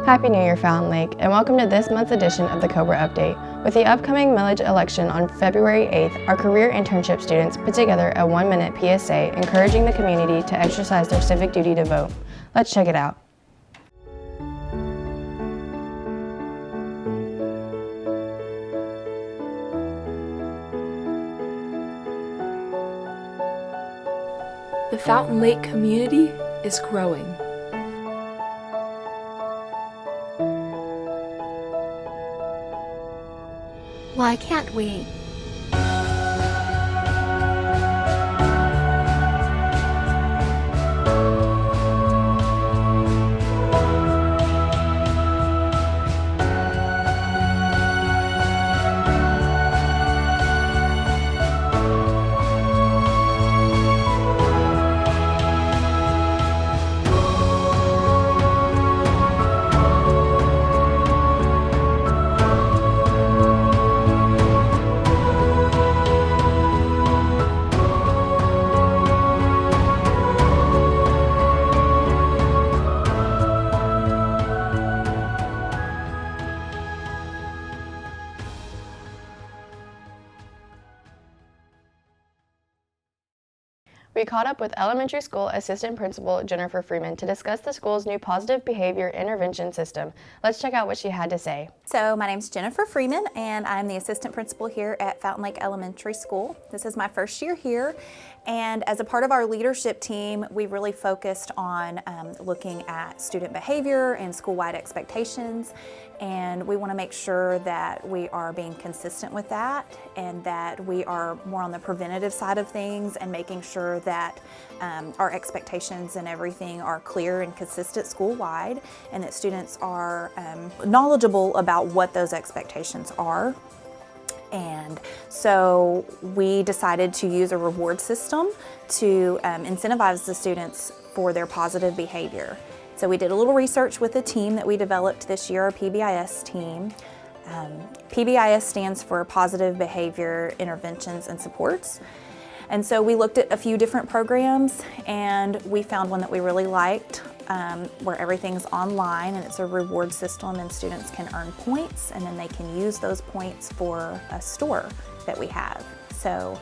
Happy New Year, Fountain Lake, and welcome to this month's edition of the Cobra Update. With the upcoming millage election on February 8th, our career internship students put together a 1-minute PSA encouraging the community to exercise their civic duty to vote. Let's check it out. The Fountain Lake community is growing. Why can't we? We caught up with elementary school assistant principal Jennifer Freeman to discuss the school's new positive behavior intervention system. Let's check out what she had to say. So my name's Jennifer Freeman, and I'm the assistant principal here at Fountain Lake Elementary School. This is my first year here, and as a part of our leadership team, we really focused on looking at student behavior and school-wide expectations, and we want to make sure that we are being consistent with that and that we are more on the preventative side of things and making sure that our expectations and everything are clear and consistent school-wide, and that students are knowledgeable about what those expectations are. And so we decided to use a reward system to incentivize the students for their positive behavior. So we did a little research with a team that we developed this year, our PBIS team. PBIS stands for Positive Behavior Interventions and Supports. And so we looked at a few different programs, and we found one that we really liked, where everything's online and it's a reward system, and students can earn points and then they can use those points for a store that we have. So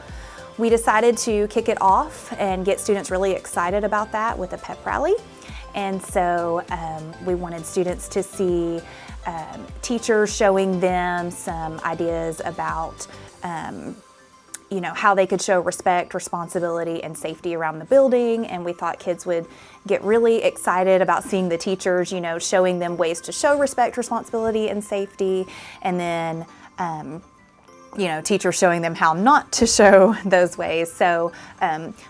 we decided to kick it off and get students really excited about that with a pep rally. And so we wanted students to see teachers showing them some ideas about how they could show respect, responsibility, and safety around the building. And we thought kids would get really excited about seeing the teachers, showing them ways to show respect, responsibility, and safety. And then, teachers showing them how not to show those ways. So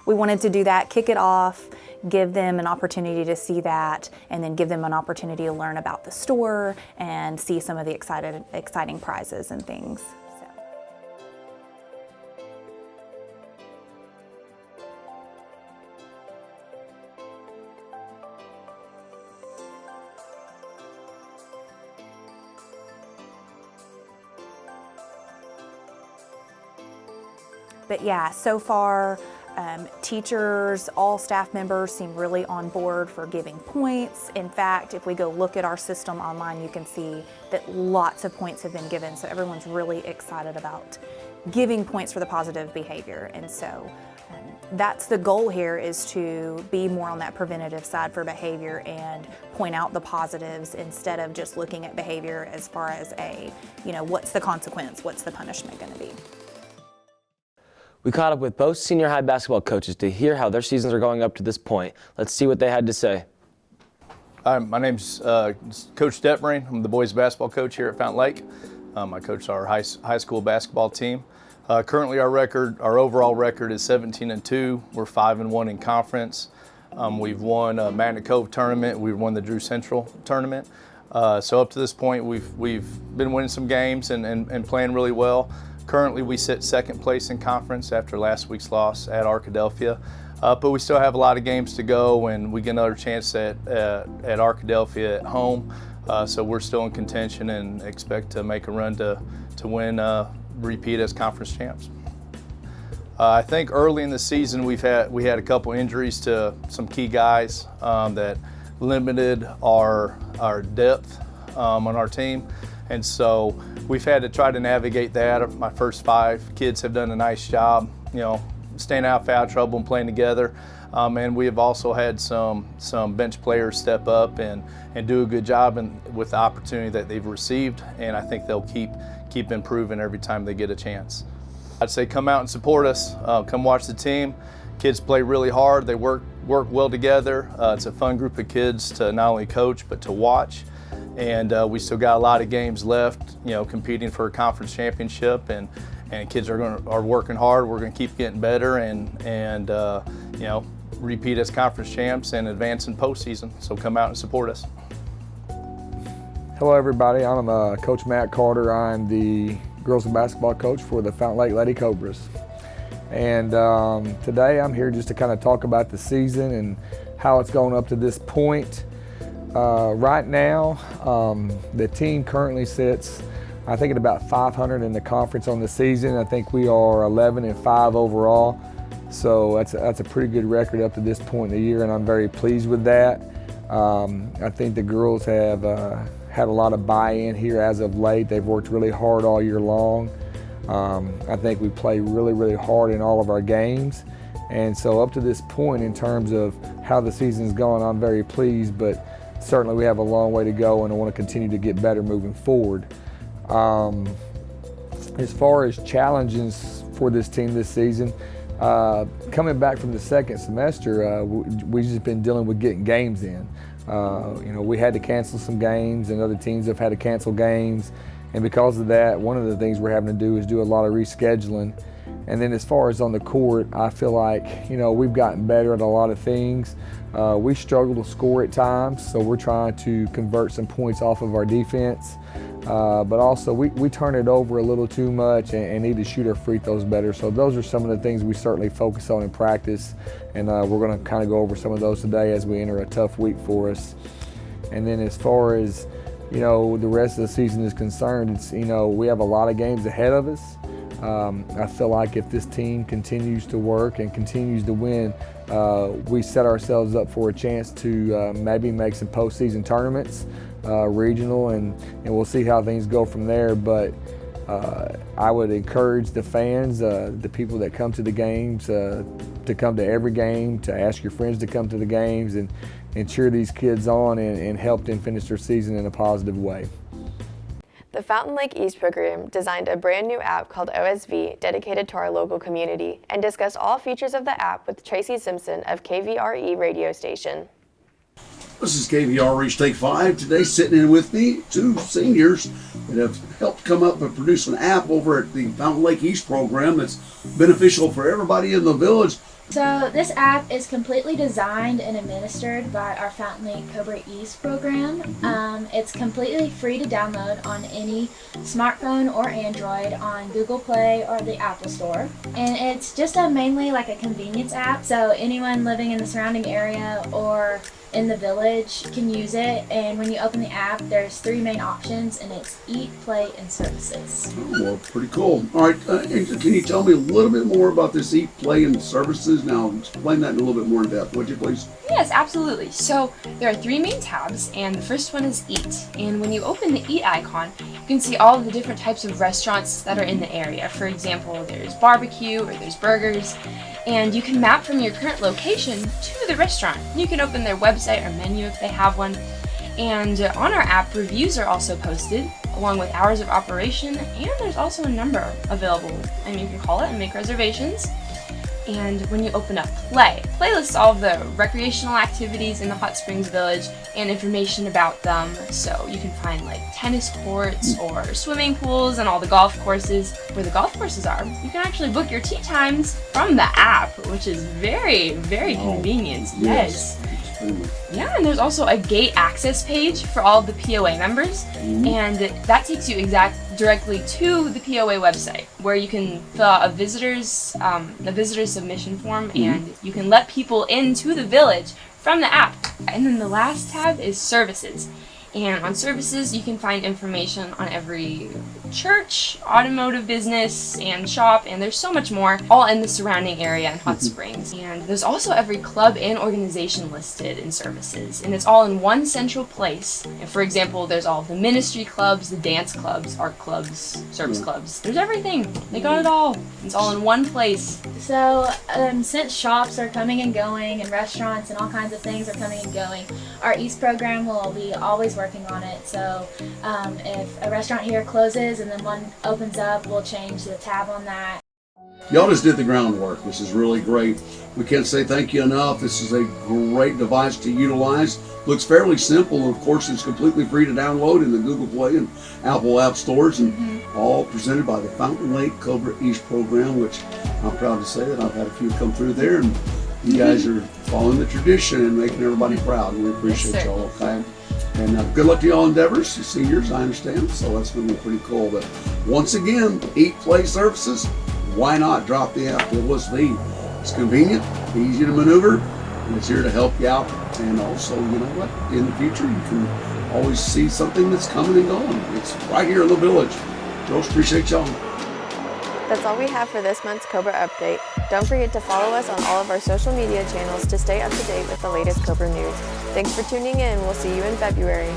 we wanted to do that, kick it off, give them an opportunity to see that, and then give them an opportunity to learn about the store and see some of the exciting prizes and things. But yeah, so far, teachers, all staff members seem really on board for giving points. In fact, if we go look at our system online, you can see that lots of points have been given. So everyone's really excited about giving points for the positive behavior. And so that's the goal here, is to be more on that preventative side for behavior and point out the positives instead of just looking at behavior as far as what's the consequence, what's the punishment going to be. We caught up with both senior high basketball coaches to hear how their seasons are going up to this point. Let's see what they had to say. Hi, my name's Coach Detmering. I'm the boys basketball coach here at Fountain Lake. I coach our high school basketball team. Currently our overall record is 17-2. We're 5-1 in conference. We've won a Magnet Cove tournament. We've won the Drew Central tournament. So up to this point, we've been winning some games and playing really well. Currently, we sit second place in conference after last week's loss at Arkadelphia, but we still have a lot of games to go, and we get another chance at Arkadelphia at home. So we're still in contention and expect to make a run to win repeat as conference champs. I think early in the season we had a couple injuries to some key guys that limited our depth on our team, and so we've had to try to navigate that. My first 5 kids have done a nice job, staying out of foul trouble and playing together. And we have also had some bench players step up and do a good job with the opportunity that they've received, and I think they'll keep improving every time they get a chance. I'd say come out and support us. Come watch the team. Kids play really hard. They work well together. It's a fun group of kids to not only coach but to watch. And we still got a lot of games left, competing for a conference championship, and kids are working hard. We're going to keep getting better and repeat as conference champs and advance in postseason. So come out and support us. Hello everybody, I'm Coach Matt Carter. I'm the girls basketball coach for the Fountain Lake Lady Cobras. And today I'm here just to kind of talk about the season and how it's gone up to this point. Right now, the team currently sits, I think, at about 500 in the conference on the season. I think we are 11-5 overall. So that's a pretty good record up to this point in the year, and I'm very pleased with that. I think the girls have had a lot of buy-in here as of late. They've worked really hard all year long. I think we play really, really hard in all of our games. And so up to this point, in terms of how the season's gone, I'm very pleased, but certainly we have a long way to go, and I want to continue to get better moving forward. As far as challenges for this team this season, coming back from the second semester, we've just been dealing with getting games in. We had to cancel some games, and other teams have had to cancel games. And because of that, one of the things we're having to do is do a lot of rescheduling. And then as far as on the court, I feel like, we've gotten better at a lot of things. We struggle to score at times, so we're trying to convert some points off of our defense. But also we turn it over a little too much and need to shoot our free throws better. So those are some of the things we certainly focus on in practice, and we're going to kind of go over some of those today as we enter a tough week for us. And then as far as the rest of the season is concerned, it's we have a lot of games ahead of us. I feel like if this team continues to work and continues to win, we set ourselves up for a chance to maybe make some postseason tournaments, regional, and we'll see how things go from there. But I would encourage the fans, the people that come to the games, to come to every game, to ask your friends to come to the games and cheer these kids on and help them finish their season in a positive way. The Fountain Lake East program designed a brand new app called OSV dedicated to our local community and discussed all features of the app with Tracy Simpson of KVRE radio station. This is KVRE State 5. Today sitting in with me, 2 seniors that have helped come up and produce an app over at the Fountain Lake East program that's beneficial for everybody in the village. So this app is completely designed and administered by our Fountain Lake Cobra East program. It's completely free to download on any smartphone or Android on Google Play or the Apple Store. And it's just mainly like a convenience app, so anyone living in the surrounding area or in the village can use it. And when you open the app, there's 3 main options, and it's Eat, Play, and Services. Oh, well, pretty cool. All right, can you tell me a little bit more about this Eat, Play, and Services? Now, explain that in a little bit more in depth, would you please? Yes, absolutely. So there are 3 main tabs, and the first one is Eat. And when you open the Eat icon, you can see all of the different types of restaurants that are in the area. For example, there's barbecue or there's burgers, and you can map from your current location to the restaurant. You can open their website or menu if they have one. And on our app, reviews are also posted, along with hours of operation, and there's also a number available, and you can call it and make reservations. And when you open up Play lists all of the recreational activities in the Hot Springs Village and information about them. So you can find like tennis courts or swimming pools and all the golf courses. Where the golf courses are, you can actually book your tee times from the app, which is very, very convenient. Yes. Yeah, and there's also a gate access page for all of the POA members, and that takes you directly to the POA website, where you can fill out a visitor's submission form, and you can let people into the village from the app. And then the last tab is Services. And on Services, you can find information on every church, automotive business, and shop, and there's so much more, all in the surrounding area in Hot Springs. And there's also every club and organization listed in services, and it's all in one central place. And for example, there's all the ministry clubs, the dance clubs, art clubs, service clubs. There's everything. They got it all. It's all in one place. So since shops are coming and going and restaurants and all kinds of things are coming and going, our East program will be always working on it. So if a restaurant here closes and then one opens up, we'll change the tab on that. Y'all just did the groundwork. This is really great. We can't say thank you enough. This is a great device to utilize. Looks fairly simple. Of course, it's completely free to download in the Google Play and Apple App Stores, and all presented by the Fountain Lake Cobra East program, which I'm proud to say that I've had a few come through there, and you guys are following the tradition and making everybody proud, and we appreciate y'all, okay? And good luck to y'all endeavors, you seniors, I understand, so that's going to be pretty cool. But once again, Eat Play Services, why not drop the app? It was the, it's convenient, easy to maneuver, and it's here to help you out. And also, you know what, in the future, you can always see something that's coming and going. It's right here in the village. Girls, appreciate y'all. That's all we have for this month's Cobra Update. Don't forget to follow us on all of our social media channels to stay up to date with the latest Cobra news. Thanks for tuning in. We'll see you in February.